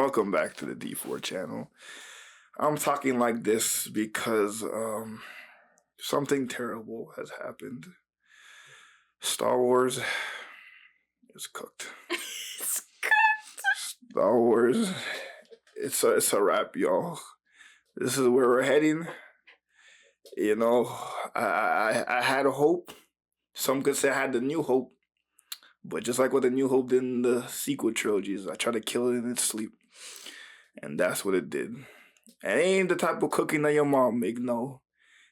Welcome back to the D4 channel. I'm talking like this because something terrible has happened. Star Wars is cooked. It's cooked. Star Wars, it's a wrap, y'all. This is where we're heading. You know, I had a hope. Some could say I had the New Hope. But just like what the New Hope did in the sequel trilogies, I tried to kill it in its sleep. And that's what it did. And it ain't the type of cooking that your mom make, no.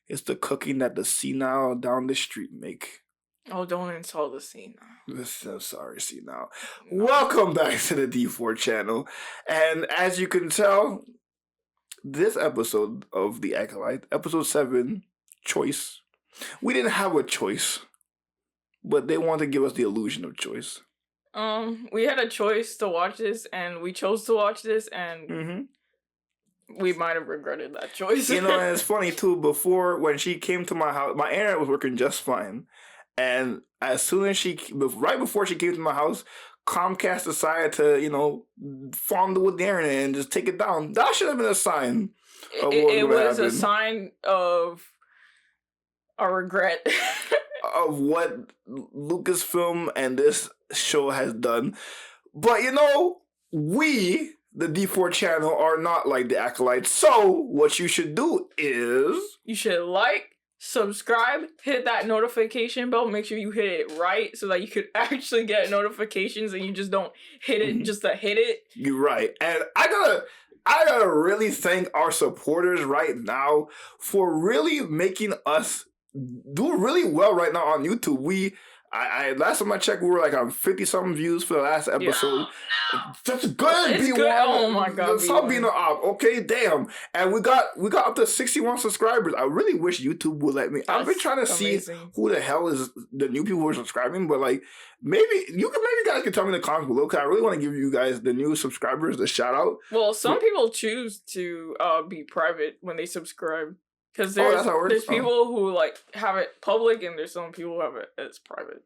It's the cooking that the senile down the street make. Oh, don't insult the senile. I'm sorry, senile. Welcome back to the D4 channel. And as you can tell, this episode of The Acolyte, episode 7, Choice, we didn't have a choice. But they want to give us the illusion of choice. We had a choice to watch this, and we chose to watch this, and we might have regretted that choice. You know, and it's funny too. Before, when she came to my house, my internet was working just fine, and as soon as right before she came to my house, Comcast decided to, fondle with the internet and just take it down. That should have been a sign. It was a sign of a regret. Of what Lucasfilm and this show has done. But we, the D4 channel, are not like the Acolyte. So what you should do is you should like, subscribe, hit that notification bell, make sure you hit it right so that you could actually get notifications and you just don't hit it just to hit it. You're right. And I gotta really thank our supporters right now for really making us do really well right now on YouTube. I last time I checked, we were like on 50-something views for the last episode. Yeah. That's good, it's B1. Good. Oh my god, stop being an op. Okay, damn. And we got up to 61 subscribers. I really wish YouTube would let me. I've been trying to see who the hell is the new people who are subscribing, but like maybe you guys can tell me in the comments below, because I really want to give you guys, the new subscribers, the shout out. Well, some people choose to be private when they subscribe. Because there's people who like have it public, and there's some people who have it as private.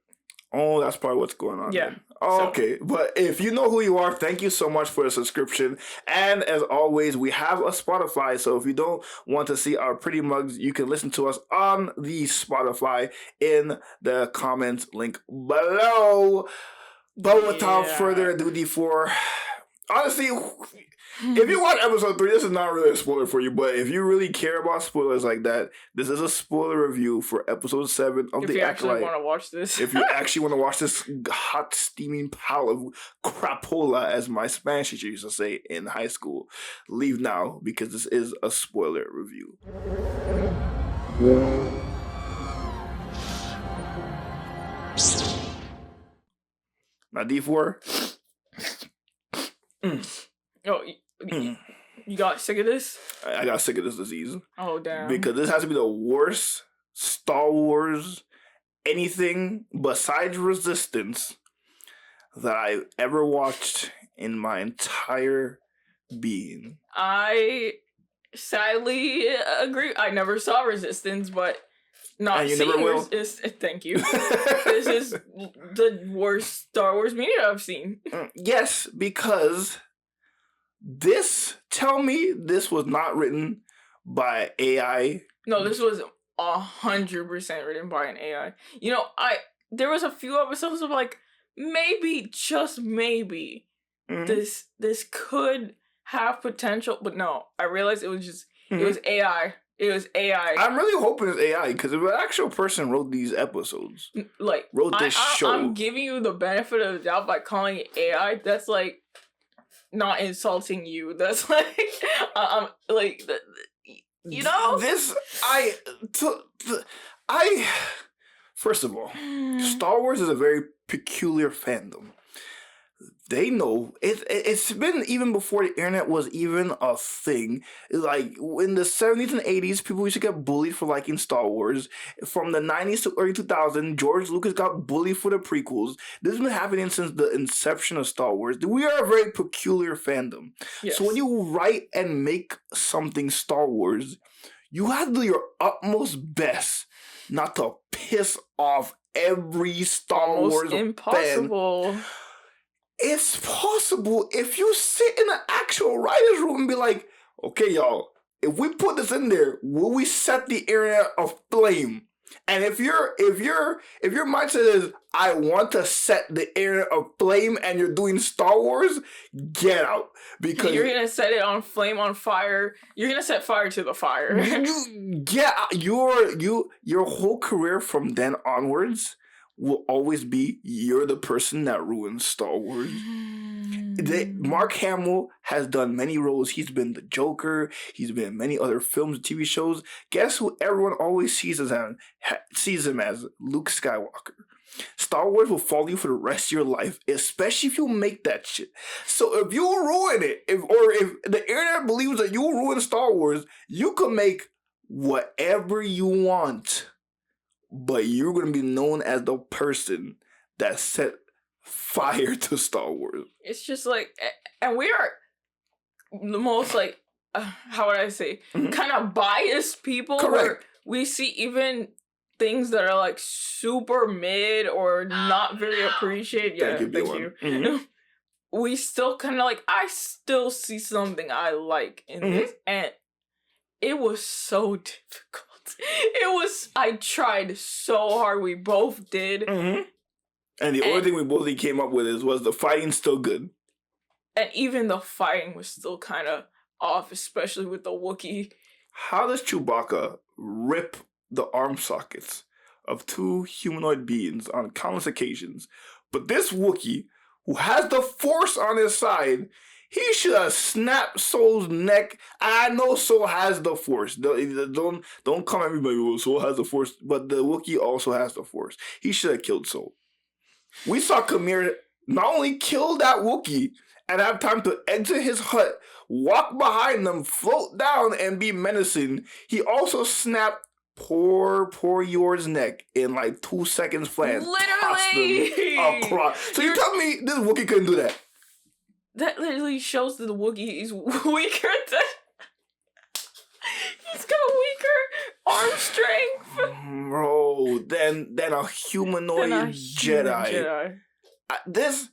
Oh, that's probably what's going on. Yeah. Then. Oh, okay. But if you know who you are, thank you so much for the subscription. And as always, we have a Spotify. So if you don't want to see our pretty mugs, you can listen to us on the Spotify in the comments link below. But without further ado, D4, honestly, if you watch episode 3, this is not really a spoiler for you, but if you really care about spoilers like that, this is a spoiler review for episode 7 of The Acolyte. If you actually want to watch this. If you actually want to watch this hot, steaming pile of crapola, as my Spanish teacher used to say in high school, leave now, because this is a spoiler review. Now, D4. Oh, you got sick of this? I got sick of this disease. Oh, damn. Because this has to be the worst Star Wars anything besides Resistance that I've ever watched in my entire being. I sadly agree. I never saw Resistance, but not seeing Resistance. Thank you. This is the worst Star Wars media I've seen. Yes, because tell me this was not written by AI. No, this was 100% written by an AI. There was a few episodes of like, maybe, just maybe, this could have potential, but no, I realized it was just, it was AI. It was AI. I'm really hoping it's AI, because if an actual person wrote these episodes, wrote this show. I'm giving you the benefit of the doubt by calling it AI. That's like not insulting you. That's like, first of all, Star Wars is a very peculiar fandom. They know it's been, even before the internet was even a thing. Like in the 70s and 80s, people used to get bullied for liking Star Wars. From the 90s to early 2000s, George Lucas got bullied for the prequels. This has been happening since the inception of Star Wars. We are a very peculiar fandom. Yes. So when you write and make something Star Wars, you have to do your utmost best not to piss off every Star Wars impossible fan. it's possible if you sit in an actual writer's room and be like, okay, y'all, if we put this in there, will we set the area aflame? And if your mindset is I want to set the area aflame and you're doing Star Wars, get out. Because you're gonna set it on flame on fire. You're gonna set fire to the fire. Get out. Your whole career from then onwards will always be you're the person that ruins Star Wars. Mark Hamill has done many roles. He's been the Joker. He's been in many other films and TV shows. Guess who everyone always sees him as? Luke Skywalker. Star Wars will follow you for the rest of your life, especially if you make that shit. So if you ruin it, if the internet believes that you ruin Star Wars, you can make whatever you want, but you're going to be known as the person that set fire to Star Wars. It's just like, and we are the most like, how would I say, kind of biased people. Correct. Where we see even things that are like super mid or not very appreciated. Yeah, thank you. Mm-hmm. We still kind of like, I still see something I like in this, and it was so difficult. I tried so hard. We both did. And the only thing we both came up with was the fighting's still good. And even the fighting was still kind of off, especially with the Wookiee. How does Chewbacca rip the arm sockets of two humanoid beings on countless occasions? But this Wookiee, who has the Force on his side, he should have snapped Soul's neck. I know Soul has the Force. Don't come everybody with Soul has the Force, but the Wookiee also has the Force. He should have killed Soul. We saw Khmer not only kill that Wookiee and have time to exit his hut, walk behind them, float down, and be menacing, he also snapped poor Yor's neck in like 2 seconds flat. Literally! Across. So you tell me this Wookiee couldn't do that? That literally shows that the Wookiee is weaker than... He's got weaker arm strength. Bro, then a humanoid Jedi. This,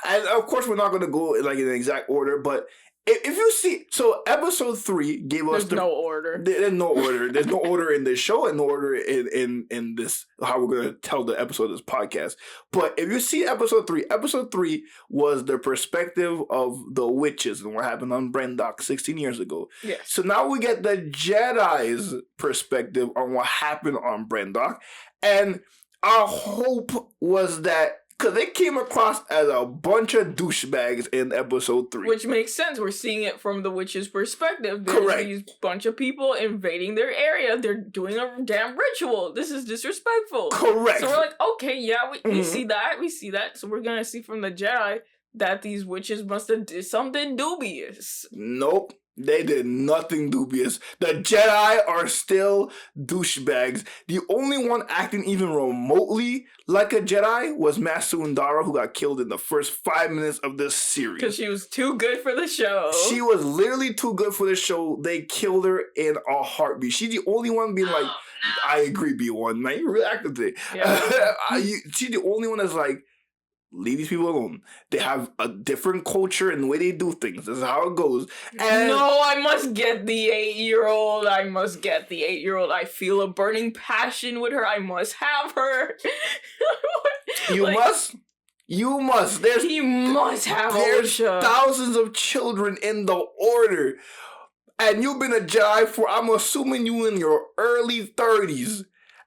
and of course we're not going to go like in the exact order, but if you see, so episode 3 gave us no order. There's no order. There's no order in this show and no order in this, how we're going to tell the episode of this podcast. But if you see episode 3 was the perspective of the witches and what happened on Brendock 16 years ago. Yes. So now we get the Jedi's perspective on what happened on Brendock. And our hope was that, because they came across as a bunch of douchebags in episode 3. Which makes sense. We're seeing it from the witch's perspective. There's Correct. These bunch of people invading their area. They're doing a damn ritual. This is disrespectful. Correct. So we're like, okay, yeah, we see that. We see that. So we're going to see from the Jedi that these witches must have did something dubious. Nope. They did nothing dubious. The Jedi are still douchebags. The only one acting even remotely like a Jedi was Master Undara, who got killed in the first 5 minutes of this series. Because she was too good for the show. She was literally too good for the show. They killed her in a heartbeat. She's the only one being like, I agree, B1. Man, you really active today. Yeah. She's the only one that's like, leave these people alone. They have a different culture and the way they do things. This is how it goes. And no, I must get the 8-year-old. I feel a burning passion with her. I must have her. You must. He must have There's thousands of children in the order. And you've been a Jedi for, I'm assuming, you in your early 30s.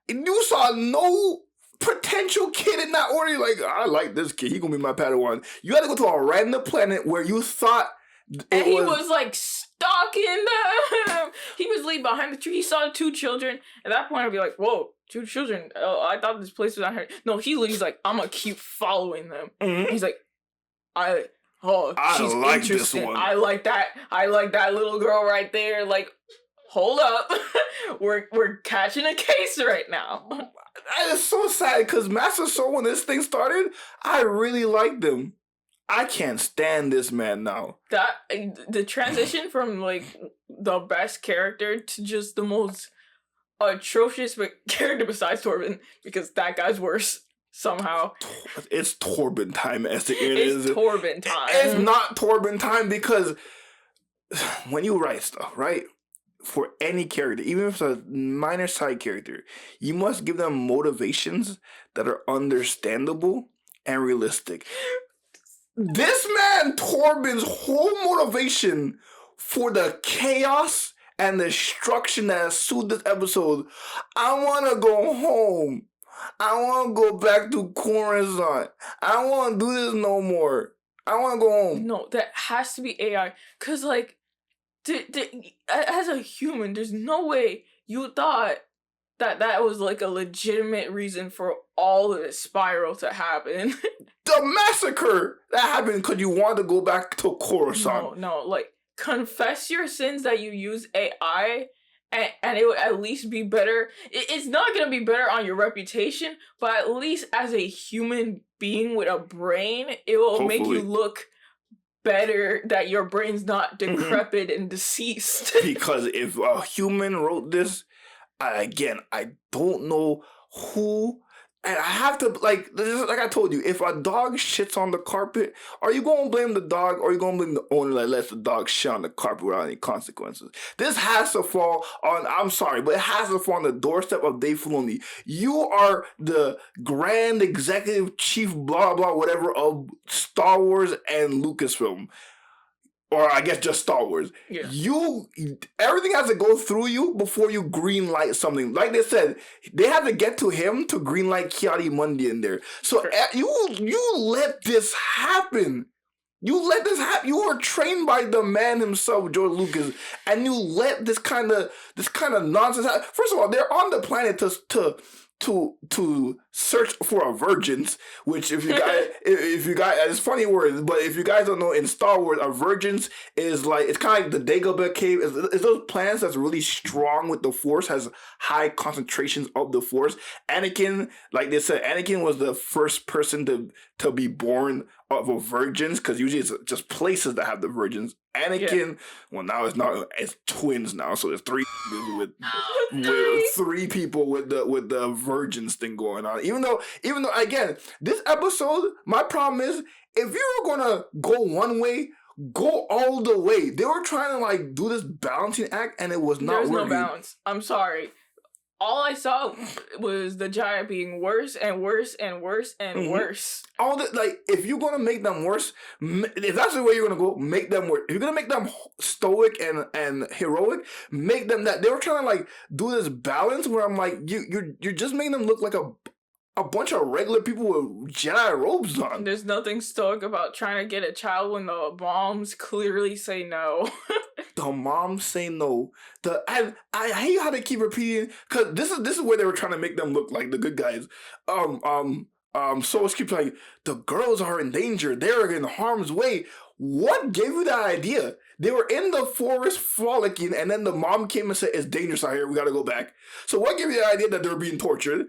And you saw no potential kid in that order. You're like, I like this kid. He gonna be my Padawan. You had to go to a random planet where you thought he was like stalking them. He was leaving behind the tree. He saw 2 children. At that point, I'd be like, whoa, 2 children. Oh, I thought this place was out here. No, he's like, I'm gonna keep following them. He's like, I she's like interesting. this one. I like that little girl right there. Like, hold up. We're catching a case right now. That is so sad because Master Soul, when this thing started, I really liked him. I can't stand this man now. The transition from like the best character to just the most atrocious character besides Torbin, because that guy's worse. somehow. It's Torbin time, as the internet It's Torbin time. It's not Torbin time because when you write stuff, right? For any character, even if it's a minor side character, you must give them motivations that are understandable and realistic. This man, Torbin's whole motivation for the chaos and destruction that ensued this episode, I want to go home. I want to go back to Coruscant. I don't want to do this no more. I want to go home. No, that has to be AI. Because, like, as a human, there's no way you thought that was, like, a legitimate reason for all of this spiral to happen. The massacre that happened because you wanted to go back to Coruscant. No, like, confess your sins that you use AI, and it would at least be better. It's not going to be better on your reputation, but at least as a human being with a brain, it will make you look better that your brain's not decrepit and deceased. Because if a human wrote this, I don't know who. And I have to, like I told you, if a dog shits on the carpet, are you going to blame the dog or are you going to blame the owner that lets the dog shit on the carpet without any consequences? This has to fall on, I'm sorry, but it has to fall on the doorstep of Dave Filoni. You are the grand executive chief, blah, blah, whatever, of Star Wars and Lucasfilm. Or I guess just Star Wars. Yeah. Everything has to go through you before you green light something. Like they said, they had to get to him to green light Kiadi-Mundi in there. So you let this happen. You let this happen. You were trained by the man himself, George Lucas, and you let this kind of nonsense happen. First of all, they're on the planet to search for a virgins, which if you guys it's funny words, but if you guys don't know, in Star Wars, a virgins is like, it's kind of like the Dagobah cave. It's those planets that's really strong with the Force, has high concentrations of the Force. Anakin, like they said, Anakin was the first person to be born of a virgins, because usually it's just places that have the virgins. Anakin, well, now it's twins now, so there's three with three people with the virgins thing going on. Even though again, this episode, my problem is, if you were gonna go one way, go all the way. They were trying to like do this balancing act, and it was not working. There's no balance. I'm sorry. All I saw was the giant being worse and worse and worse and worse. All the, like, if you're gonna make them worse, if that's the way you're gonna go, make them worse. If you're gonna make them stoic and heroic, make them that. They were trying to like do this balance where I'm like, you're just making them look like a bunch of regular people with Jedi robes on. There's nothing stoic about trying to get a child when the moms clearly say no. The moms say no. I hate how they keep repeating, because this is where they were trying to make them look like the good guys. So keeps like, the girls are in danger. They're in harm's way. What gave you that idea? They were in the forest frolicking, and then the mom came and said, it's dangerous out here. We gotta go back. So what gave you the idea that they were being tortured?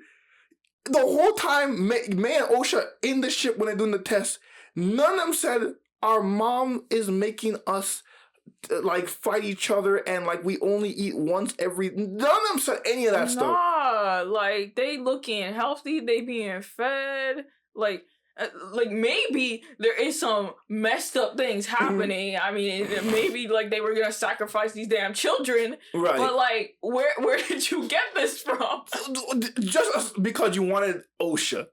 The whole time, May and Osha in the ship when they're doing the test, none of them said, our mom is making us like fight each other and like we only eat once every. None of them said any of that stuff. Nah, like they looking healthy, they being fed, like maybe there is some messed up things happening. I mean, maybe like they were gonna sacrifice these damn children, right? But like, where did you get this from? Just because you wanted Osha.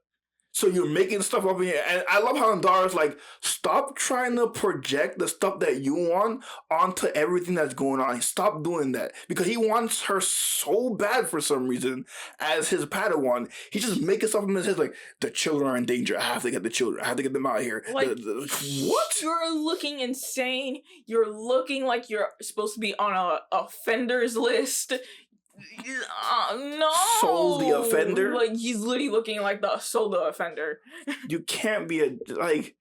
So you're making stuff up in here. And I love how Andara's like, stop trying to project the stuff that you want onto everything that's going on. Stop doing that. Because he wants her so bad for some reason as his Padawan. He's just making stuff in his head like, the children are in danger. I have to get the children. I have to get them out of here. Like, what? You're looking insane. You're looking like you're supposed to be on a offenders list. No. Soul the offender? Like, he's literally looking like the Soul the offender. You can't be like,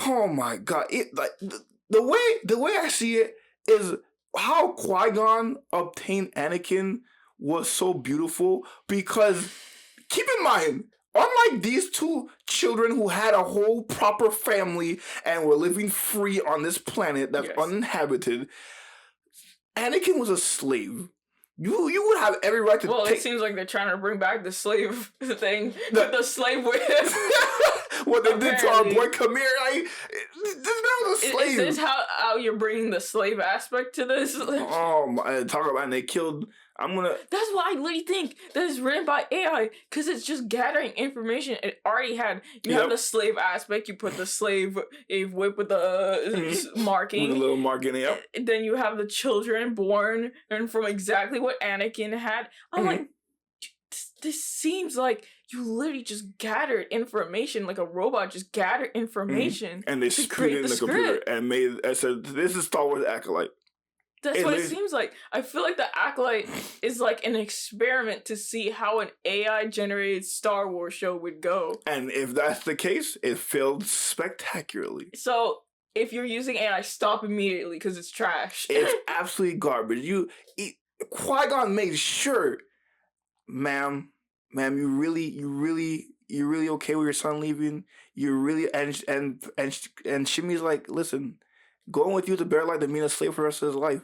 oh my god. Like, the way I see it is how Qui-Gon obtained Anakin was so beautiful, because keep in mind, unlike these two children who had a whole proper family and were living free on this planet that's uninhabited, Anakin was a slave. You would have every right to Well, take... it seems like they're trying to bring back the slave thing. The slave whip. What they did to our boy Kamir. This man was a slave. Is this how you're bringing the slave aspect to this? Oh, my. Talk about... And they killed... That's why I literally think that it's written by AI, because it's just gathering information it already had. You have the slave aspect, you put the slave whip with the marking. With a little marking, yep. Then you have the children born and from exactly what Anakin had. I'm like, this seems like you literally just gathered information, like a robot just gathered information. And they spewed it in the computer and I said, this is Star Wars Acolyte. That's what it seems like. I feel like the Acolyte is like an experiment to see how an AI-generated Star Wars show would go. And if that's the case, it failed spectacularly. So, if you're using AI, stop immediately, because it's trash. It's absolutely garbage. Qui-Gon made sure, ma'am, you really okay with your son leaving? You really... And Shimmy's like, listen... Going with you to bear life to mean a slave for the rest of his life.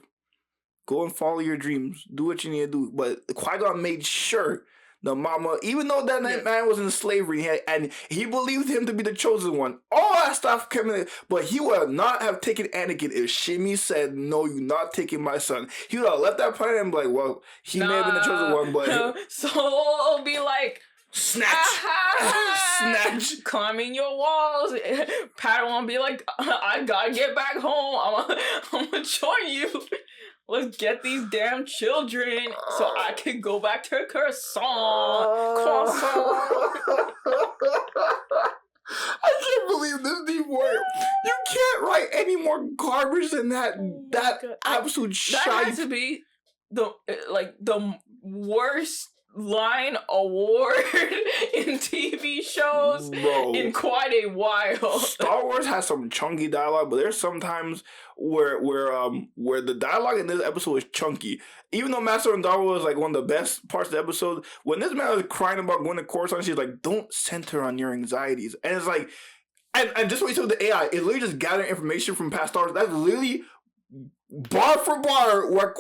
Go and follow your dreams. Do what you need to do. But Qui-Gon made sure the mama, even though that man was in slavery and he believed him to be the chosen one, all that stuff came in. But he would not have taken Anakin if Shimmy said, no, you're not taking my son. He would have left that planet and be like, well, he may have been the chosen one, but... So it'll be like... Snatch! Snatch! Climbing your walls. Padawan be like, I gotta get back home. I'm gonna join you. Let's get these damn children so I can go back to Croissant. I can't believe this anymore. You can't write any more garbage than that. That absolute shite. That has to be the worst line award in TV shows in quite a while. Star Wars has some chunky dialogue, but there's sometimes where the dialogue in this episode was chunky. Even though Master and Darwa was like one of the best parts of the episode, when this man was crying about going to Coruscant, she's like, don't center on your anxieties. And it's like, and just what you said with the AI, it literally just gathering information from past Star Wars. That's literally bar for bar what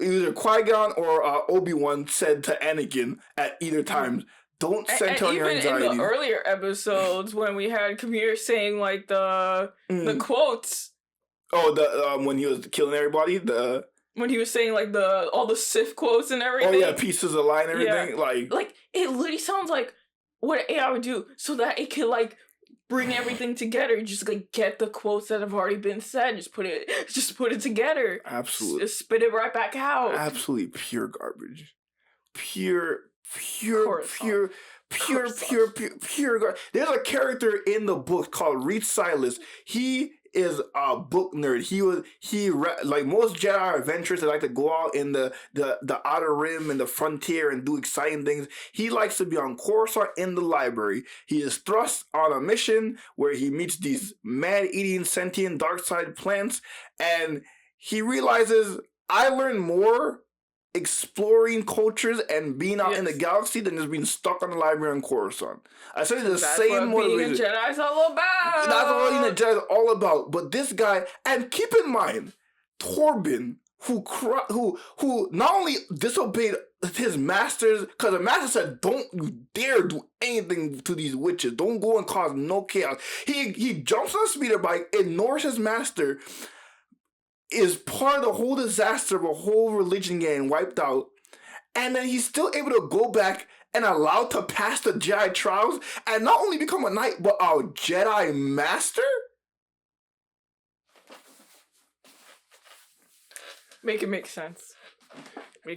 either Qui-Gon or Obi-Wan said to Anakin at either times. Don't center on your anxiety. Even in the earlier episodes when we had Kamir saying like the quotes. Oh, when he was killing everybody, when he was saying like all the Sith quotes and everything. Oh yeah, pieces of line and everything. Yeah. Like it literally sounds like what an AI would do so that it could like bring everything together. Just like get the quotes that have already been said. Just put it together. Absolutely. Just spit it right back out. Absolutely pure garbage. Pure garbage. There's a character in the book called Reed Silas. He is a book nerd. He like most Jedi are adventurers that like to go out in the outer rim and the frontier and do exciting things. He likes to be on Coruscant in the library. He is thrust on a mission where he meets these man-eating sentient dark side plants, and he realizes I learned more exploring cultures and being out in the galaxy than just being stuck on the library in Coruscant. I said the same motivation. That's what being a Jedi's all about. That's what being a Jedi is all about. But this guy, and keep in mind, Torbin, who not only disobeyed his masters, because the master said, "Don't you dare do anything to these witches. Don't go and cause no chaos." He jumps on a speeder bike, ignores his master, is part of the whole disaster of a whole religion getting wiped out, and then he's still able to go back and allowed to pass the Jedi trials and not only become a knight, but a Jedi master? Make it make sense. We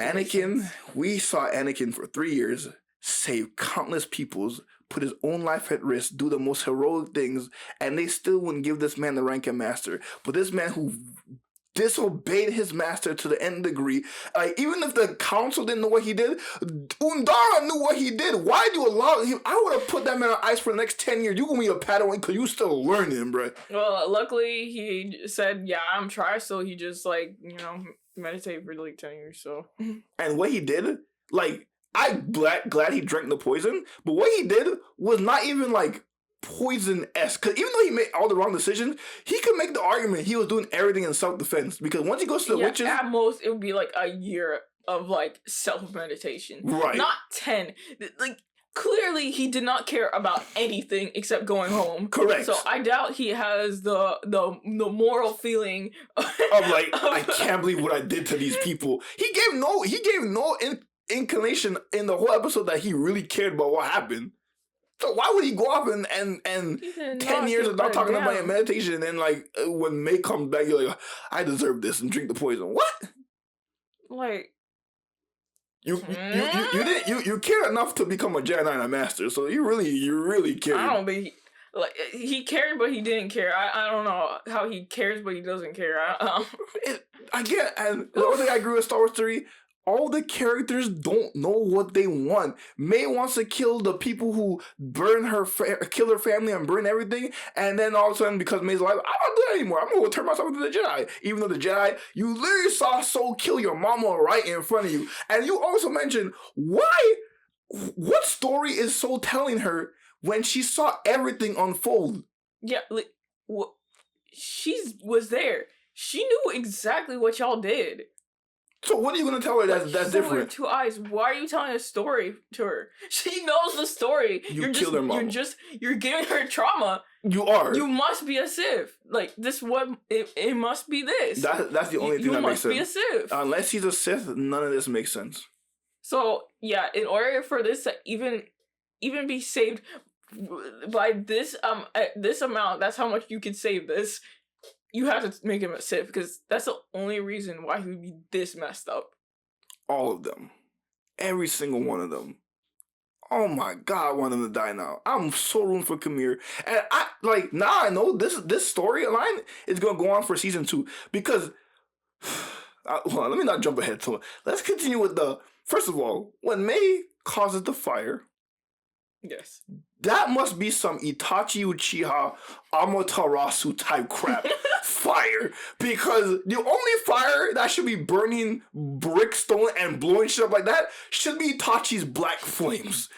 saw Anakin for 3 years save countless peoples, put his own life at risk, do the most heroic things, and they still wouldn't give this man the rank of master. But this man who disobeyed his master to the nth degree. Even if the council didn't know what he did, Undara knew what he did. Why do you allow him? I would have put that man on ice for the next 10 years. You gonna be a Padawan because you still learning, bro. Well, luckily he said, yeah, I'm trying, so he just meditate for like 10 years, so. And what he did, I'm glad he drank the poison, but what he did was not even poison-esque. Because even though he made all the wrong decisions, he could make the argument he was doing everything in self-defense. Because once he goes to the witches... At most, it would be like a year of like self-meditation. Right. Not 10. Like, clearly he did not care about anything except going home. Correct. So I doubt he has the moral feeling of like, I can't believe what I did to these people. He gave no inclination in the whole episode that he really cared about what happened. So why would he go off and 10 years of not talking about meditation, and then like when May comes back, you're like, I deserve this, and drink the poison? What? Like, you cared enough to become a Jedi and a master, so you really cared. I don't think he cared, but he didn't care. I don't know how he cares, but he doesn't care. I get, and the other thing I agree with Star Wars 3. All the characters don't know what they want. May wants to kill the people who kill her family and burn everything, and then all of a sudden, because May's like, I don't do that anymore. I'm gonna turn myself into the Jedi. Even though the Jedi, you literally saw Soul kill your mama right in front of you. And you also mentioned what story is Soul telling her when she saw everything unfold? Yeah, like, she was there. She knew exactly what y'all did. So what are you going to tell her that's different? 2 eyes. Why are you telling a story to her? She knows the story. You killed her mom. You're giving her trauma. You are. You must be a Sith. Like, it must be this. That's the only thing that makes sense. You must be a Sith. Unless he's a Sith, none of this makes sense. So, yeah, in order for this to even be saved by this amount, that's how much you can save this. You have to make him a Sith, because that's the only reason why he would be this messed up. All of them. Every single one of them. Oh my god, I want him to die now. I'm so rooting for Kamir. And now I know this storyline is going to go on for season 2. Because, hold on, let me not jump ahead. So let's continue with first of all, when May causes the fire. Yes. That must be some Itachi Uchiha Amaterasu type crap. Fire. Because the only fire that should be burning brickstone and blowing shit up like that should be Itachi's black flames.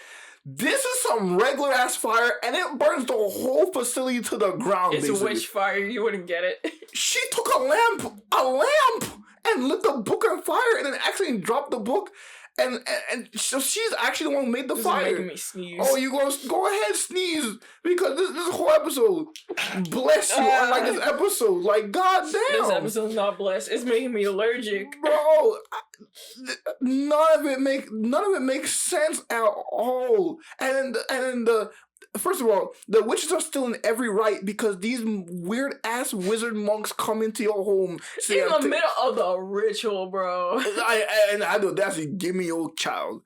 This is some regular ass fire, and it burns the whole facility to the ground. It's basically. a witch fire. You wouldn't get it. She took a lamp, and lit the book on fire, and then accidentally dropped the book. And so she's actually the one who made the fire. Making me sneeze. Oh, you go ahead, sneeze, because this whole episode, bless you, unlike this episode, like goddamn. This episode's not blessed. It's making me allergic, bro. None of it makes sense at all. And then first of all, the witches are still in every right because these weird ass wizard monks come into your home. In the middle of the ritual, bro. I know that's give me your child.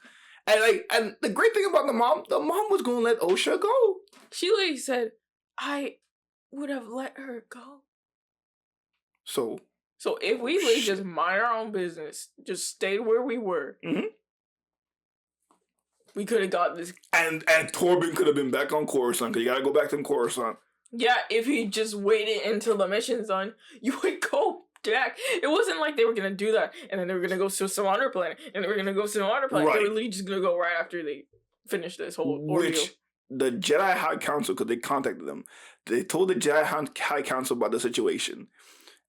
And the great thing about the mom was gonna let Osha go. She literally said, I would have let her go. So if we really just mind our own business, just stayed where we were. Mm-hmm. We could have got this. And Torbin could have been back on Coruscant, because you gotta go back to Coruscant. Yeah, if he just waited until the mission's done, you would go back. It wasn't like they were gonna do that, and then they were gonna go to some other planet, and they were gonna go to some other planet. Right. They were literally just gonna go right after they finished this whole ordeal. Which, the Jedi High Council, because they contacted them, they told the Jedi High Council about the situation.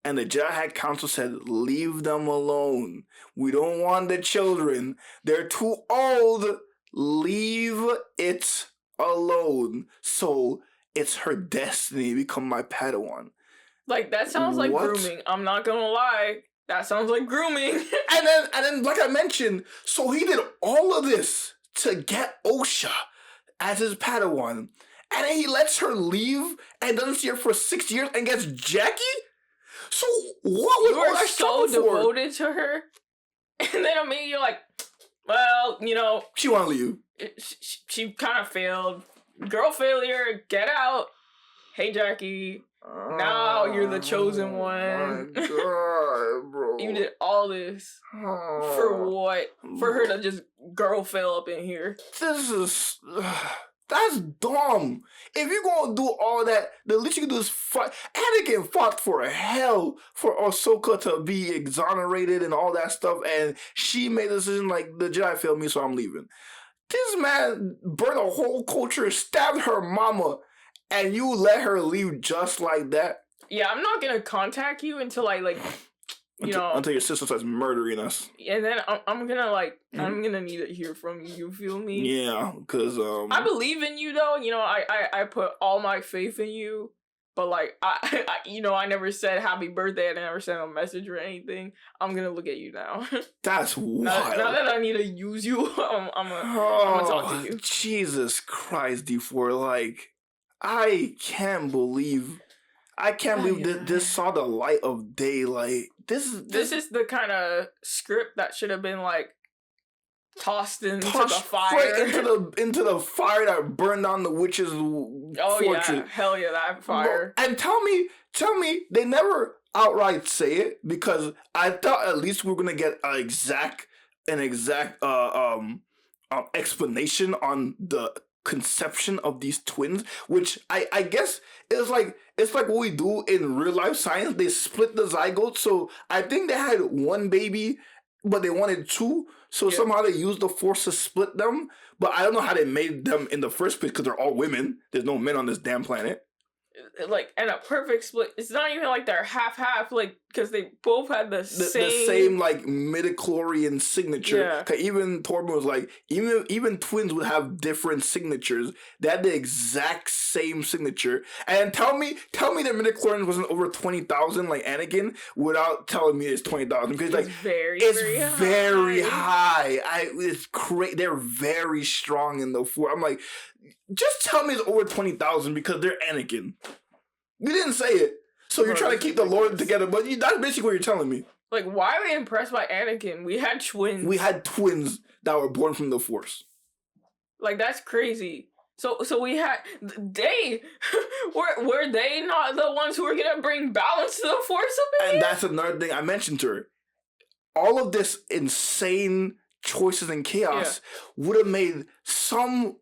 And the Jedi High Council said, leave them alone. We don't want the children. They're too old. Leave it alone. So it's her destiny to become my Padawan. Like, that sounds like grooming. I'm not gonna lie. That sounds like grooming. and then, like I mentioned, so he did all of this to get Osha as his Padawan. And then he lets her leave and doesn't see her for 6 years and gets Jackie? So what was all that so devoted to her? And then immediately you're like, well, she want to leave. She kind of failed. Girl failure, get out. Hey, Jackie. Now you're the chosen one. My God, bro. You did all this. For what? For her to just girl fail up in here. That's dumb. If you're gonna do all that, the least you can do is fight. Anakin fought for hell for Ahsoka to be exonerated and all that stuff, and she made a decision like, the Jedi failed me, so I'm leaving. This man burned a whole culture, stabbed her mama, and you let her leave just like that. Yeah, I'm not gonna contact you until I like, until your sister starts murdering us. And then I'm gonna like, I'm gonna need to hear from you. You feel me? Yeah, because I believe in you though. I put all my faith in you. But like I never said happy birthday. I never sent a message or anything. I'm gonna look at you now. That's wild. Now that I need to use you, I'm gonna talk to you. Jesus Christ, D4! Like, I can't believe this saw the light of day. Like, this is the kind of script that should have been like tossed into the fire, right into the fire that burned down the witch's fortress. Yeah, hell yeah, that fire. And tell me, they never outright say it, because I thought at least we were gonna get an exact explanation on the conception of these twins, which I guess it's like what we do in real life science. They split the zygote, so I think they had one baby, but they wanted two, so somehow they used the Force to split them. But I don't know how they made them in the first place, because they're all women. There's no men on this damn planet. Like, and a perfect split. It's not even like they're half, like, because they both had the same like midichlorian signature. Yeah. Cause even Torbin was like, even twins would have different signatures. They had the exact same signature. And tell me their midichlorian wasn't over 20,000 like Anakin, without telling me it's 20,000, because like it's very high. It's crazy. They're very strong in the Force. I'm like, just tell me it's over 20,000, because they're Anakin. You didn't say it, so you're trying to keep the Lord together. But that's basically what you're telling me. Like, why are we impressed by Anakin? We had twins. We had twins that were born from the Force. Like, that's crazy. So we had were they not the ones who were gonna bring balance to the Force a bit? And that's another thing I mentioned to her. All of this insane choices and chaos would have made some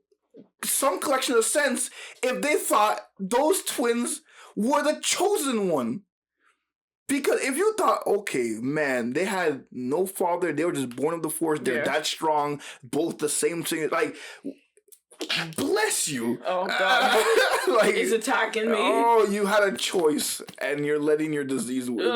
collection of sense if they thought those twins were the chosen one. Because if you thought, okay, man, they had no father, they were just born of the Force, they're that strong, both the same thing, like, bless you. Oh God. Like, he's attacking me. Oh, you had a choice and you're letting your disease win.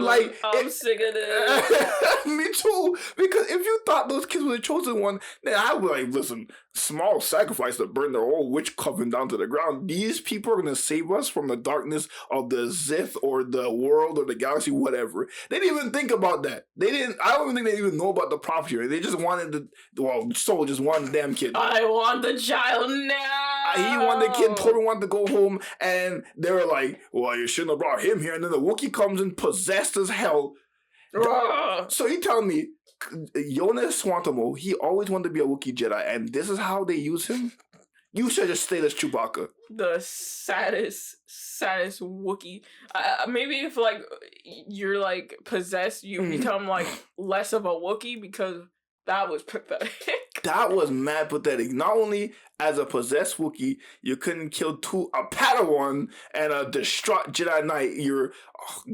Like, I'm sick of this. Me too. Because if you thought those kids were the chosen one, then I would like, listen, small sacrifice to burn their whole witch coven down to the ground. These people are gonna save us from the darkness of the Zith or the world or the galaxy, whatever. They didn't even think about that. I don't even think they even know about the prophecy. They just wanted Soul just wanted the damn kid. I want the child now. He wanted the kid. Torbin wanted to go home, and they were like, well, you shouldn't have brought him here. And then the Wookiee comes in possessed as hell. So you tell me, Jonas Swantamo, he always wanted to be a Wookiee Jedi, and this is how they use him? You should just stay as Chewbacca. The saddest Wookiee. Maybe if like you're like possessed, you become like less of a Wookiee, because that was pathetic. That was mad pathetic. Not only as a possessed Wookiee, you couldn't kill a Padawan and a distraught Jedi Knight. You're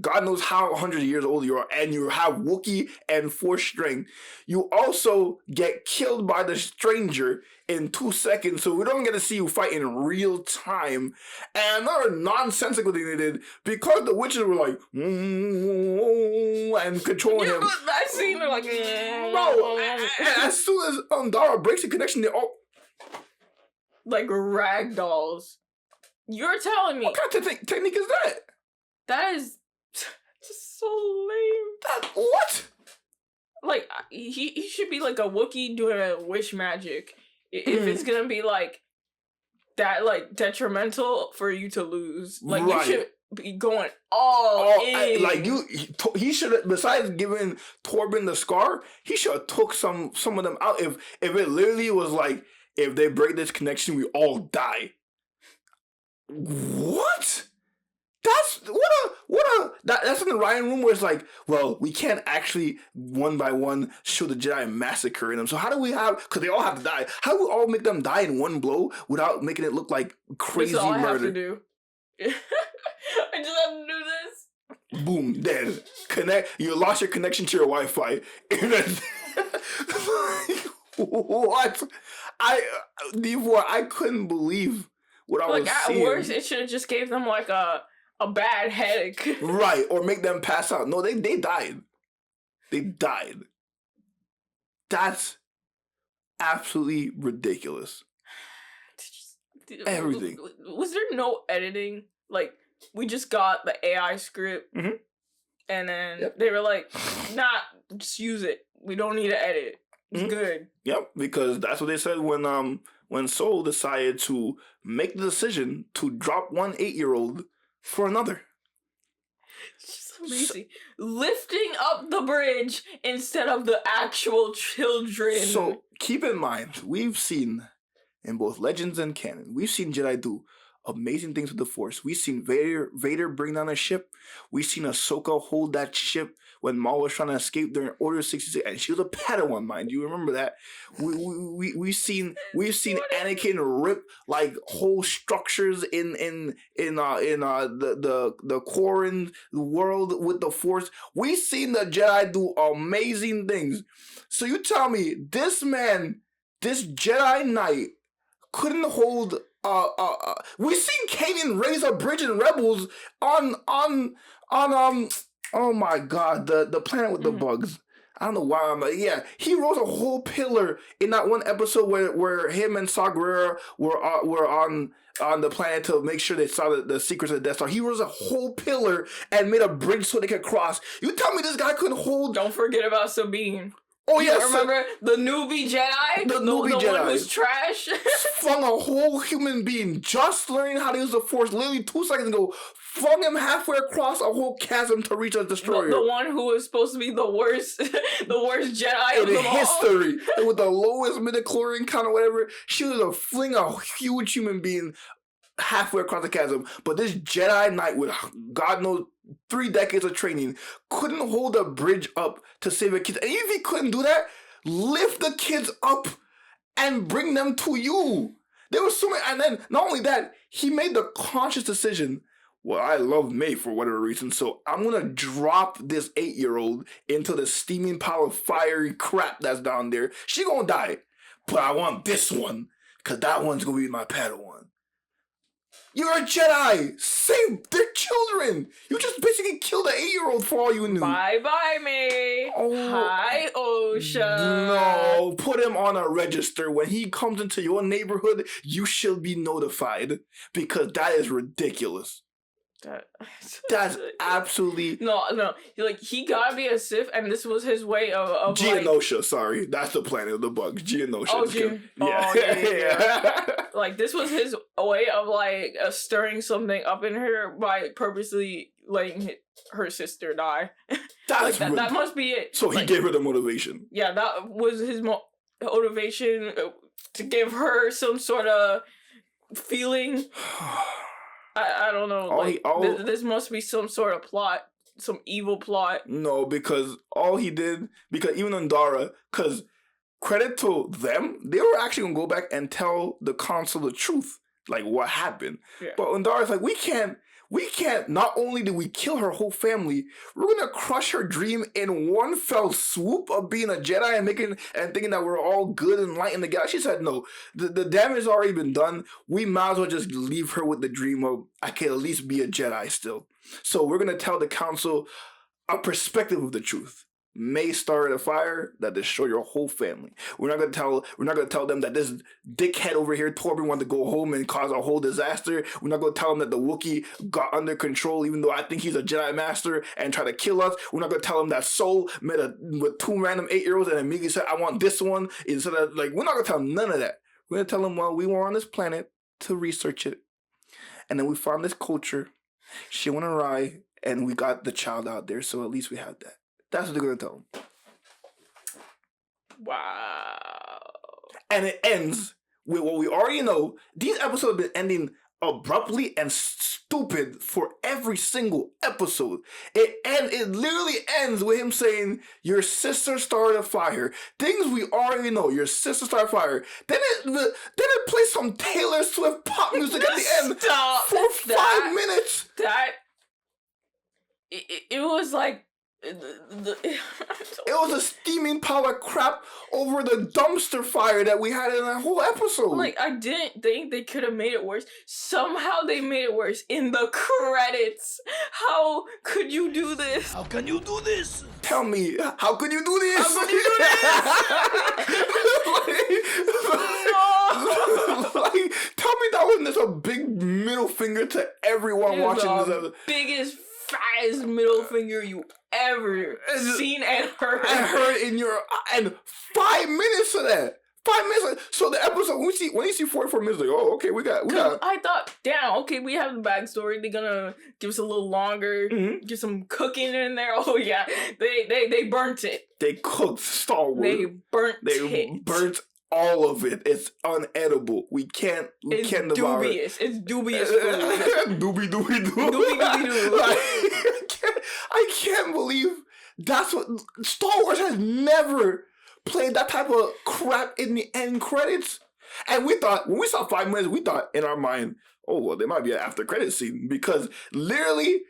God knows how 100 years old you are, and you have Wookiee and Force strength. You also get killed by the stranger in 2 seconds, so we don't get to see you fight in real time. And another nonsensical thing they did, because the witches were like, and controlling him. That scene, they're like, bro, as soon as Dara breaks the connection, they're all like rag dolls. You're telling me what kind of technique is that? That is just so lame. What? Like, he should be like a Wookiee doing a wish magic. If it's gonna be like that, like detrimental for you to lose, like you should be going all in. Like he should have. Besides giving Torbin the scar, he should have took some of them out. If it literally was like, if they break this connection, we all die. What? That's in the Ryan room where it's like, well, we can't actually one by one show the Jedi massacring them. So how do we because they all have to die. How do we all make them die in one blow without making it look like crazy murder? That's all I have to do. I just have to do this. Boom, dead. You lost your connection to your Wi-Fi. What? I couldn't believe what I Like was at seeing. worst, it should have just gave them like a bad headache. Right, or make them pass out. No, they died. They died. That's absolutely ridiculous. Everything. Was there no editing? Like, we just got the AI script, Mhm. and then Yep. they were like, nah, just use it. We don't need to edit. It's Mhm. good. Yep, because that's what they said when Soul decided to make the decision to drop one 8-year-old for another. It's just amazing. Lifting up the bridge instead of the actual children. So keep in mind, we've seen in both Legends and canon, we've seen Jedi do amazing things with the Force. We've seen Vader bring down a ship. We've seen Ahsoka hold that ship when Maul was trying to escape during Order 66, and she was a Padawan, mind you. Remember that? We've seen Anakin rip like whole structures in the Quarren world with the Force. We've seen the Jedi do amazing things. So you tell me this Jedi Knight couldn't hold. We seen Kanan raise a bridge in Rebels on oh my god, the planet with the bugs. I don't know why I'm like, yeah, he rose a whole pillar in that one episode where him and Saw Gerrera were on the planet to make sure they saw the secrets of the Death Star. He rose a whole pillar and made a bridge so they could cross. You tell me this guy couldn't hold. Don't forget about Sabine. Oh yes, remember the newbie Jedi? The newbie Jedi. The one who's trash? Flung a whole human being just learning how to use the Force literally 2 seconds ago. Flung him halfway across a whole chasm to reach a destroyer. The one who was supposed to be the worst Jedi in history. With the lowest midichlorian count or whatever. She was a huge human being halfway across the chasm. But this Jedi Knight with God knows 3 decades of training couldn't hold a bridge up to save the kids. And even if he couldn't do that, lift the kids up and bring them to you. There was so many, and then not only that, he made the conscious decision. Well, I love May for whatever reason, so I'm gonna drop this 8-year-old into the steaming pile of fiery crap that's down there. She gonna die, but I want this one, cause that one's gonna be my Padawan. You're a Jedi! Save their children! You just basically killed an 8-year-old for all you knew. Bye-bye, May. Oh, hi, Osha. No, put him on a register. When he comes into your neighborhood, you shall be notified. Because that is ridiculous. That's absolutely... No. Like, he gotta be a Sith, and this was his way of Geonosia, like... sorry. That's the planet of the bugs. Geonosia. Oh, yeah. Like, this was his way of, like, stirring something up in her by purposely letting her sister die. That's like, that must be it. So he gave her the motivation. Yeah, that was his motivation to give her some sort of feeling... I don't know. This must be some sort of plot, some evil plot. No, because all he did, because even Undara, because credit to them, they were actually gonna go back and tell the council the truth, like what happened. Yeah. But Undara's like, we can't. Not only did we kill her whole family, we're gonna crush her dream in one fell swoop of being a Jedi and thinking that we're all good and light in the galaxy. She said, no, the damage has already been done. We might as well just leave her with the dream of, I can at least be a Jedi still. So we're gonna tell the council a perspective of the truth. May started a fire that destroyed your whole family. We're not gonna tell them that this dickhead over here, Torbin, wanted to go home and cause a whole disaster. We're not gonna tell them that the Wookiee got under control, even though I think he's a Jedi Master and tried to kill us. We're not gonna tell them that Soul met with 2 random 8-year-olds and immediately said, I want this one. Instead of, like, we're not gonna tell them none of that. We're gonna tell them, well, we were on this planet to research it. And then we found this culture. She went awry and we got the child out there, so at least we have that. That's what they're going to tell him. Wow. And it ends with what we already know. These episodes have been ending abruptly and stupid for every single episode. It literally ends with him saying, your sister started a fire. Things we already know. Your sister started a fire. Then it plays some Taylor Swift pop music at the end for 5 minutes. It was like It It was a steaming pile of crap over the dumpster fire that we had in that whole episode. Like, I didn't think they could have made it worse. Somehow they made it worse in the credits. How could you do this? How can you do this? Tell me, how could you do this? How could you do this? Like, tell me that wasn't just a big middle finger to everyone watching this episode. Biggest, fattest middle finger you ever seen and heard. I heard in your and 5 minutes of that. 5 minutes. So the episode when you see 44 minutes, like, oh, okay, we got. I thought, damn, okay, we have the backstory. They're gonna give us a little longer, get some cooking in there. Oh yeah, they burnt it. They cooked Star Wars. They burnt all of it. It's unedible. We can't devour it. It's dubious food. Doobie. I can't believe that's what Star Wars has never played that type of crap in the end credits. And we thought, when we saw 5 minutes, we thought in our mind, oh, well, there might be an after credit scene, because literally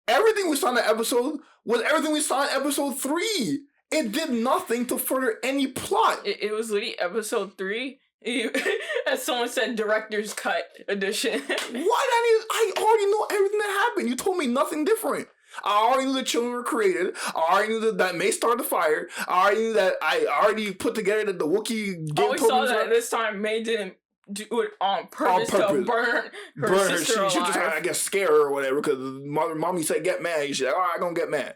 everything we saw in the episode was everything we saw in episode 3. It did nothing to further any plot. It was literally episode 3. As someone said, director's cut edition. I already know everything that happened. You told me nothing different. I already knew the children were created. I already knew that May started the fire. I already knew that I already put together that the Wookiee gave Torbin. Saw that this time May didn't do it on purpose. To burn her sister alive. She just had, I guess, scare her or whatever, because mommy said get mad. She's like, all right, don't get mad.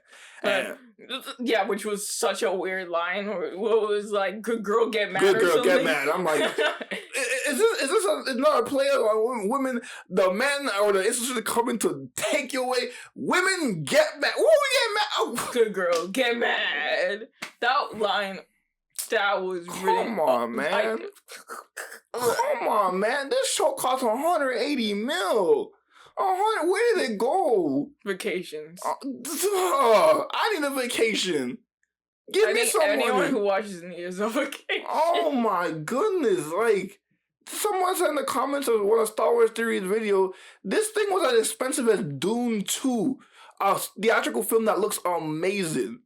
Yeah, which was such a weird line. Or it was like, good girl get mad. Good girl get mad. I'm like, is this another play on women? The men or the institution coming to take you away. Women get mad. What we get mad? Oh. Good girl get mad. That line, that was really. Come on, man. Come on, man. This show cost 180 mil. Where did it go? Vacations. I need a vacation. Give me some anyone money. Who watches needs a vacation. Oh my goodness! Like, someone said in the comments of one of Star Wars Theory's video, this thing was as expensive as Dune 2, a theatrical film that looks amazing.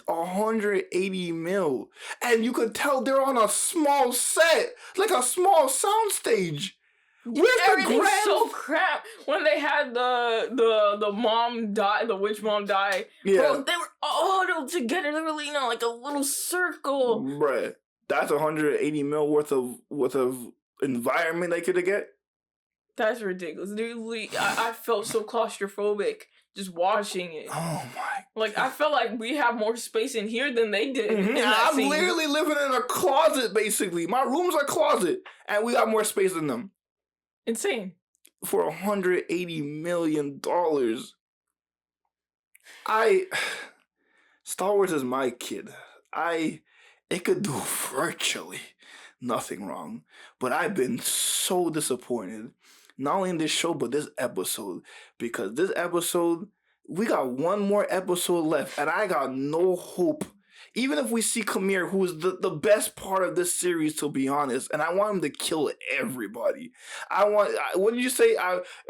180 mil, and you could tell they're on a small set, like a small soundstage. Where's everything's so crap. When they had the mom die, the witch mom die, yeah, bro, they were all huddled together. They were like a little circle. Bruh, that's 180 mil worth of environment they could have get. That's ridiculous. Dude, I felt so claustrophobic just watching it. Oh my! Like, I felt like we have more space in here than they did. Mm-hmm. I'm literally living in a closet, basically. My room's a closet, and we got more space than them. Insane. For $180 million. Star Wars is my kid. It could do virtually nothing wrong. But I've been so disappointed. Not only in this show, but this episode. Because this episode, we got one more episode left. And I got no hope. Even if we see Khmer, who is the best part of this series, to be honest, and I want him to kill everybody. What did you say?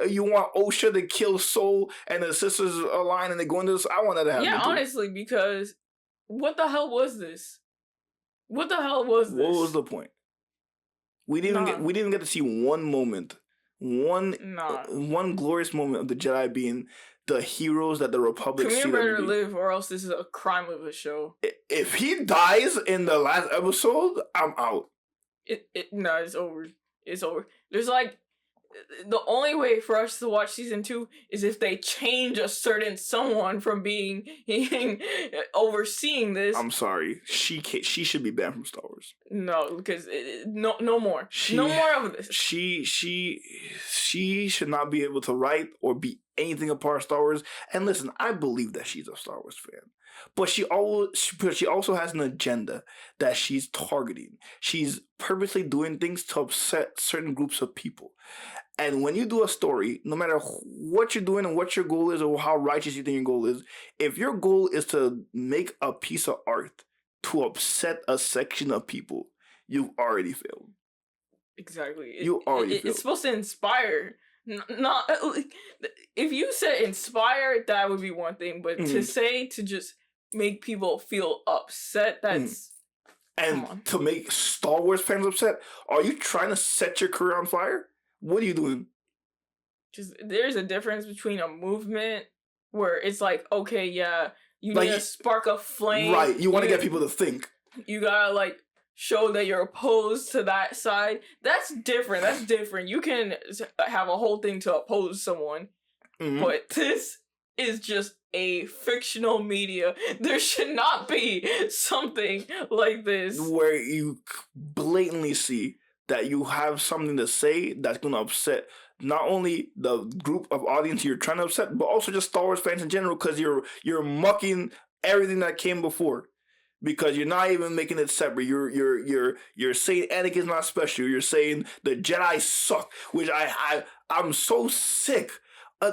You want Osha to kill Soul and the sisters align and they go into this? I want that to happen. Yeah, honestly, because what the hell was this? What the hell was this? What was the point? We didn't even get to see one moment. One glorious moment of the Jedi being the heroes that the Republic see. Khmer better live, or else this is a crime of a show. If he dies in the last episode, I'm out. No, it's over. It's over. There's like, the only way for us to watch season 2 is if they change a certain someone from being overseeing this. I'm sorry. She should be banned from Star Wars. No, because no more. No more of this. She should not be able to write or be anything a part of Star Wars. And listen, I believe that she's a Star Wars fan. But she also has an agenda that she's targeting. She's purposely doing things to upset certain groups of people. And when you do a story, no matter what you're doing and what your goal is or how righteous you think your goal is, if your goal is to make a piece of art to upset a section of people, you've already failed. Exactly. You already failed. It's supposed to inspire Not if you said inspire, that would be one thing, but to say to just make people feel upset, that's and to make Star Wars fans upset. Are you trying to set your career on fire? What are you doing? Just there's a difference between a movement where it's like, okay, yeah, you need to spark a flame, right? You want to get people to think. You gotta like show that you're opposed to that side. That's different. That's different. You can have a whole thing to oppose someone, but this is just a fictional media. There should not be something like this where you blatantly see that you have something to say that's going to upset not only the group of audience you're trying to upset, but also just Star Wars fans in general, because you're mucking everything that came before. Because you're not even making it separate. You're saying Anakin's not special. You're saying the Jedi suck, which I'm so sick.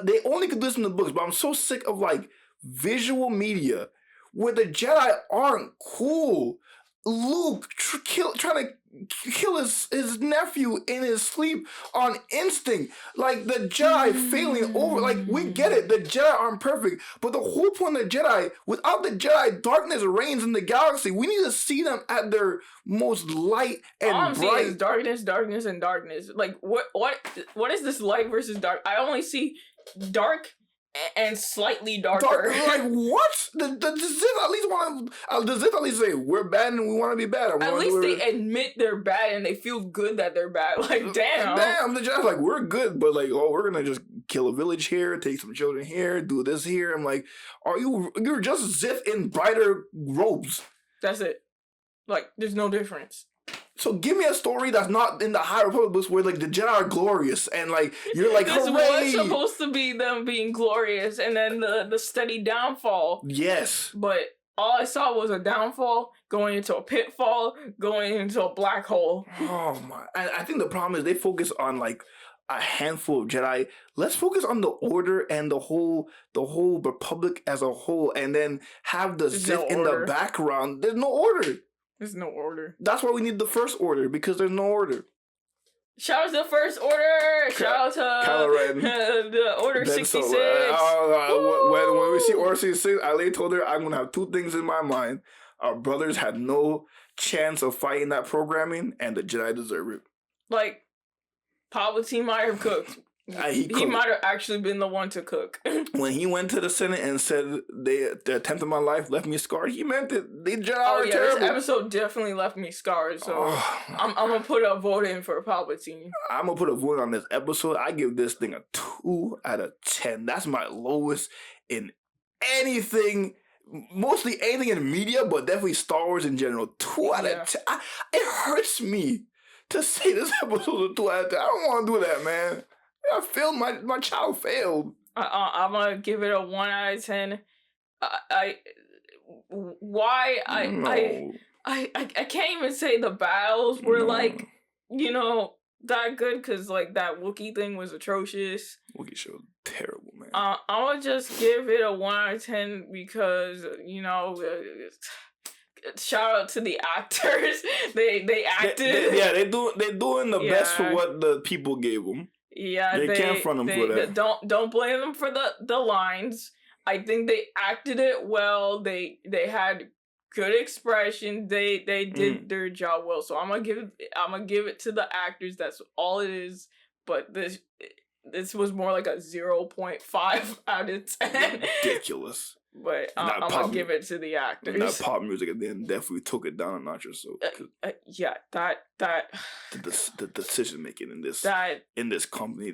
They only could do this in the books, but I'm so sick of like visual media where the Jedi aren't cool. Luke trying to kill his nephew in his sleep on instinct. Like the Jedi failing over. Like we get it. The Jedi aren't perfect. But the whole point of the Jedi, without the Jedi, darkness reigns in the galaxy. We need to see them at their most light and all I'm bright. Seeing is darkness, darkness, and darkness. Like what is this light versus dark? I only see dark and slightly darker. Like what? Does Sith at least want to? Does Sith at least say we're bad and we want to be bad? At least they admit they're bad and they feel good that they're bad. Like damn. The Jedi's like we're good, but like we're gonna just kill a village here, take some children here, do this here. I'm like, you're just Sith in brighter robes. That's it. Like there's no difference. So give me a story that's not in the High Republic books where like the Jedi are glorious and like you're like this hooray! was supposed to be them being glorious and then the steady downfall. Yes. But all I saw was a downfall going into a pitfall, going into a black hole. Oh my! I think the problem is they focus on like a handful of Jedi. Let's focus on the Order and the whole Republic as a whole, and then have the Sith in the background. There's no order. There's no order. That's why we need the First Order, because there's no order. Shout out to the First Order! Shout out to Kylo Ren. The Order 66. When we see Order 66, Ali told her, I'm going to have two things in my mind. Our brothers had no chance of fighting that programming, and the Jedi deserve it. Like, Palpatine might have cooked. He might have actually been the one to cook. When he went to the Senate and said the attempt of my life left me scarred, he meant it. The Jedi are terrible. This episode definitely left me scarred. So I'm gonna put a vote in for Palpatine. I'm gonna put a vote on this episode. I give this thing a 2 out of 10. That's my lowest in anything. Mostly anything in media, but definitely Star Wars in general. 2 out of 10. It hurts me to say this episode is a 2 out of 10. I don't want to do that, man. I failed. My child failed. I'm gonna give it a 1 out of 10. I can't even say the battles were like, that good, because like that Wookiee thing was atrocious. Wookiee show was terrible, man. I'm gonna just give it a 1 out of 10 because shout out to the actors. They acted. They're doing the best for what the people gave them. Yeah, they can't front them for that. Don't blame them for the lines. I think they acted it well. They had good expression. They did their job well. So I'm gonna give it to the actors. That's all it is. But this was more like a 0.5 out of 10. Ridiculous. But I'm gonna give it to the actors. That pop music at the end definitely took it down a notch or so. The decision making in this company,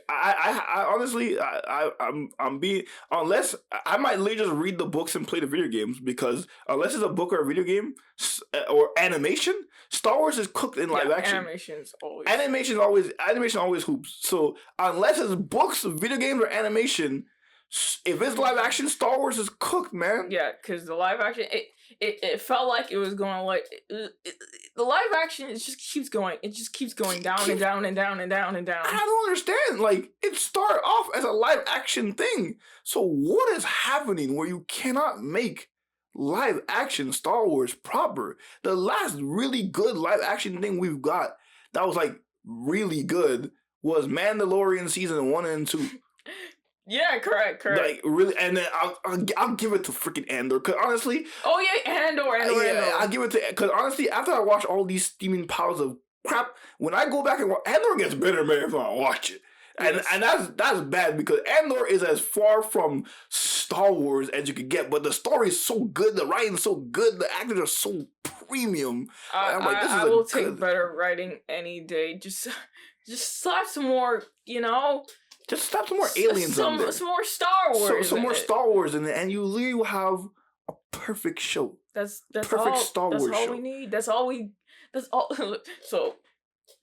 I honestly, I'm being, unless I might literally just read the books and play the video games, because unless it's a book or a video game or animation, Star Wars is cooked in live action. Animation always hoops. So unless it's books, video games, or animation, if it's live action, Star Wars is cooked, man. Yeah, because the live action, it felt like it was going like the live action. It just keeps going. It just keeps going down and down and down and down and down. I don't understand. Like it started off as a live action thing. So what is happening where you cannot make live action Star Wars proper? The last really good live action thing we've got that was like really good was Mandalorian season 1 and 2. Yeah, correct. Like really, and then I'll give it to freaking Andor, because honestly, oh yeah, Andor. I'll give it to, because honestly, after I watch all these steaming piles of crap, when I go back and watch, Andor gets better, man, if I watch it. And that's bad, because Andor is as far from Star Wars as you could get, but the story is so good, the writing's so good, the actors are so premium. I'm like, I will take better writing any day. Just slap some more, just slap some more aliens on there. Some more Star Wars. Some more Star Wars in it, and you literally will have a perfect show. That's perfect all, Star Wars show. That's all we need. That's all. So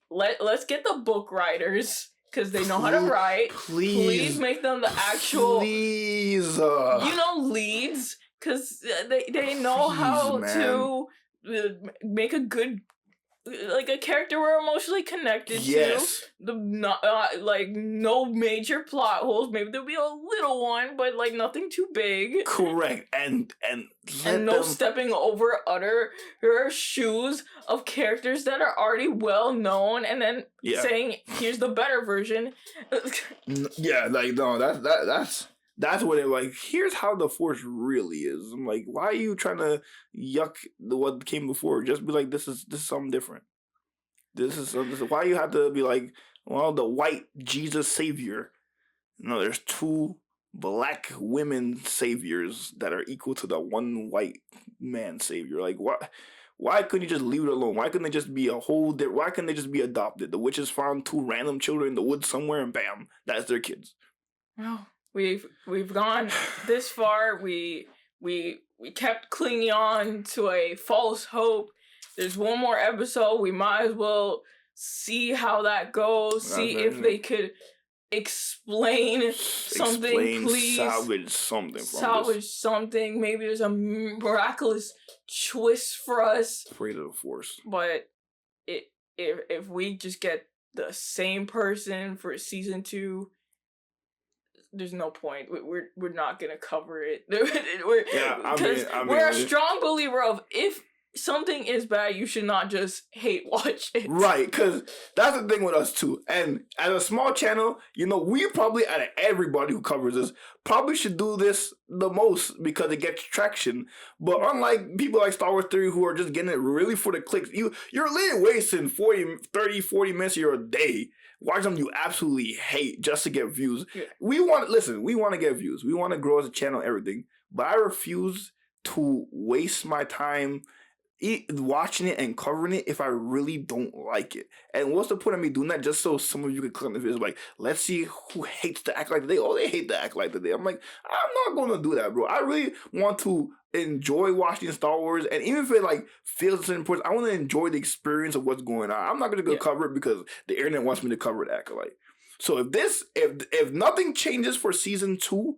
let's get the book writers, because they know how to write. Please make them the actual. Please. Leads, because they know how to make a good, like, a character we're emotionally connected to. No major plot holes. Maybe there'll be a little one, but like nothing too big. Correct. And no stepping over other shoes of characters that are already well known, and then saying, here's the better version. That's what it, like, here's how the Force really is. I'm like, why are you trying to yuck what came before? Just be like, this is something different. This is why you have to be like, well, the white Jesus savior. No, there's 2 black women saviors that are equal to the one white man savior. Like, why couldn't you just leave it alone? Why couldn't they just be why couldn't they just be adopted? The witches found 2 random children in the woods somewhere, and bam, that's their kids. Well, we've gone this far. We kept clinging on to a false hope. There's one more episode. We might as well see how that goes. See if they could explain something, please. Salvage something from this. Something. Maybe there's a miraculous twist for us. Afraid of the Force. But if we just get the same person for season 2, there's no point. We're not gonna cover it. We're a strong believer of, if something is bad, you should not just hate watch it. Right, because that's the thing with us too. And as a small channel, we probably, out of everybody who covers this, probably should do this the most because it gets traction. But unlike people like Star Wars Theory who are just getting it really for the clicks, you're literally wasting 40 minutes of your day watching something you absolutely hate just to get views. Yeah. We want to get views. We want to grow as a channel, everything. But I refuse to waste my time watching it and covering it if I really don't like it. And what's the point of me doing that just so some of you can click on the video, like, let's see who hates the Acolyte today. Oh, they hate the Acolyte today. I'm like, I'm not going to do that, bro. I really want to enjoy watching Star Wars, and even if it like feels certain points, I want to enjoy the experience of what's going on. I'm not going to go cover it because the internet wants me to cover the Acolyte. So if nothing changes for season 2,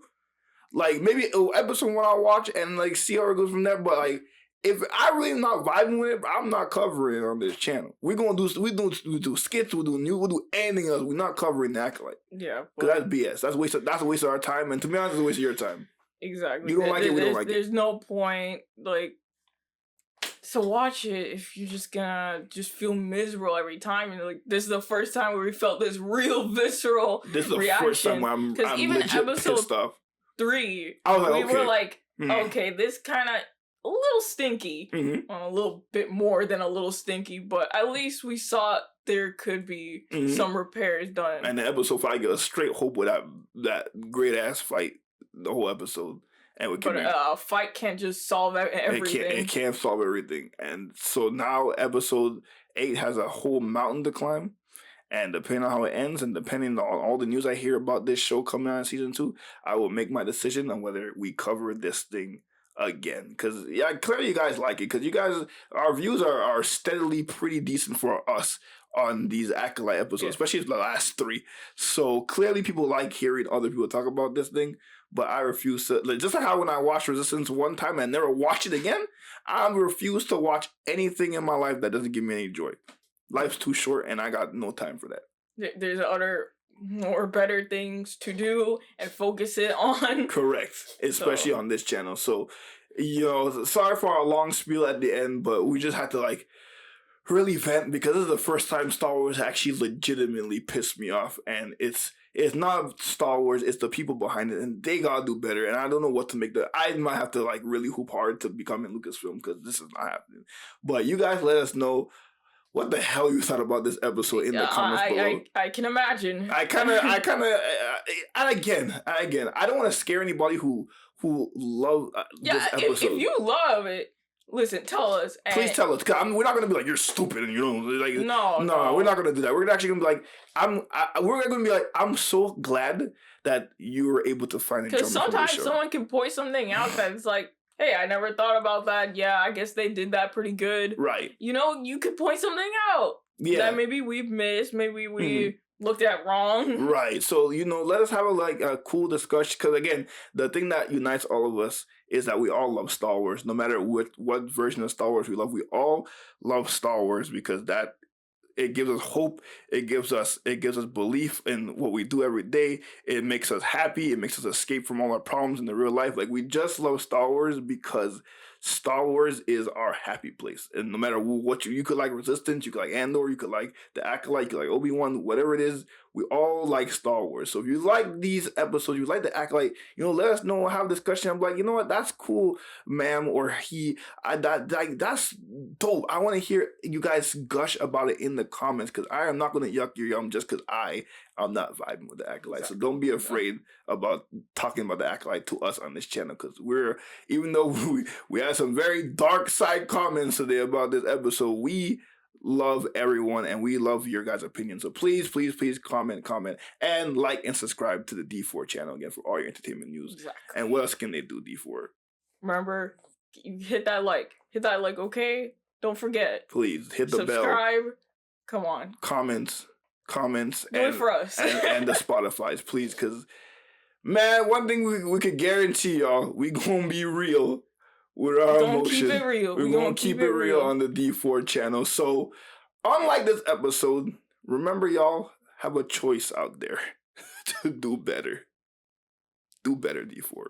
like maybe episode 1 I'll watch and like see how it goes from there, but like, if I really am not vibing with it, I'm not covering it on this channel. We do skits, we'll do anything else. We're not covering the Acolyte. Yeah. Because that's BS. That's a waste of our time, and to be honest, it's a waste of your time. Exactly. You don't like it, we don't like it. There's no point, like, to watch it if you're just gonna feel miserable every time. And like, this is the first time where we felt this real visceral reaction. This is the first time where I'm even legit pissed off. 3, we were like, okay, this kind of a little stinky, a little bit more than a little stinky, but at least we saw there could be some repairs done. And the episode 5 gave us straight hope with that great ass fight, the whole episode. And a fight can't just solve everything. It can't solve everything. And so now episode 8 has a whole mountain to climb. And depending on how it ends, and depending on all the news I hear about this show coming out in season 2, I will make my decision on whether we cover this thing again. Because clearly you guys like it. Because our views are steadily pretty decent for us on these Acolyte episodes, especially the last 3. So clearly people like hearing other people talk about this thing. But I refuse to, just like how when I watched Resistance one time and never watch it again, I refuse to watch anything in my life that doesn't give me any joy. Life's too short and I got no time for that. There's other more better things to do and focus it on. Correct. Especially on this channel. So, sorry for our long spiel at the end, but we just had to really vent because this is the first time Star Wars actually legitimately pissed me off, and it's not Star Wars, it's the people behind it, and they gotta do better. And I don't know what to make the. I might have to like really hoop hard to become in Lucasfilm because this is not happening. But you guys let us know what the hell you thought about this episode in the comments below. I can imagine. I kind of, and again, I don't want to scare anybody who love this episode. If you love it, listen, tell us. Please tell us, because we're not gonna be like you're stupid and you know, like no, we're not gonna do that. We're actually gonna be like, we're gonna be like, I'm so glad that you were able to find it. Because sometimes someone can point something out that's like, hey, I never thought about that. Yeah, I guess they did that pretty good. Right. You know, you could point something out. Yeah. That maybe we've missed. Maybe we looked at wrong. Right. So, you know, let us have a cool discussion. Because, again, the thing that unites all of us is that we all love Star Wars. No matter what version of Star Wars we love, we all love Star Wars because it gives us hope. It gives us belief in what we do every day. It makes us happy. It makes us escape from all our problems in the real life. Like, we just love Star Wars because Star Wars is our happy place. And no matter what you could like Resistance, you could like Andor, you could like the Acolyte, you could like Obi-Wan, whatever it is, we all like Star Wars. So if you like these episodes, you like the Acolyte, you know, let us know, have a discussion. I'm like, you know what, that's cool, ma'am, or he, that's dope. I want to hear you guys gush about it in the comments because I am not going to yuck your yum just because I'm not vibing with the Acolyte. Exactly. So don't be afraid about talking about the Acolyte to us on this channel because even though we had some very dark side comments today about this episode, we love everyone and we love your guys' opinion. So please comment and like and subscribe to the D4 channel again for all your entertainment news. Exactly. And what else can they do, D4? Remember, you hit that like, okay? Don't forget. Please hit the bell. Subscribe. Come on. Comments do it for us. and the Spotify's, please, because man, one thing we could guarantee y'all, we gonna be real with our emotion. Keep it real. We're gonna keep it real on the D4 channel. So unlike this episode, remember y'all have a choice out there to do better. Do better, D4.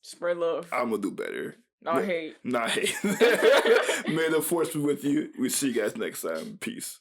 Spread love. I'm gonna do better. Not hate. May the force be with you. We'll see you guys next time. Peace.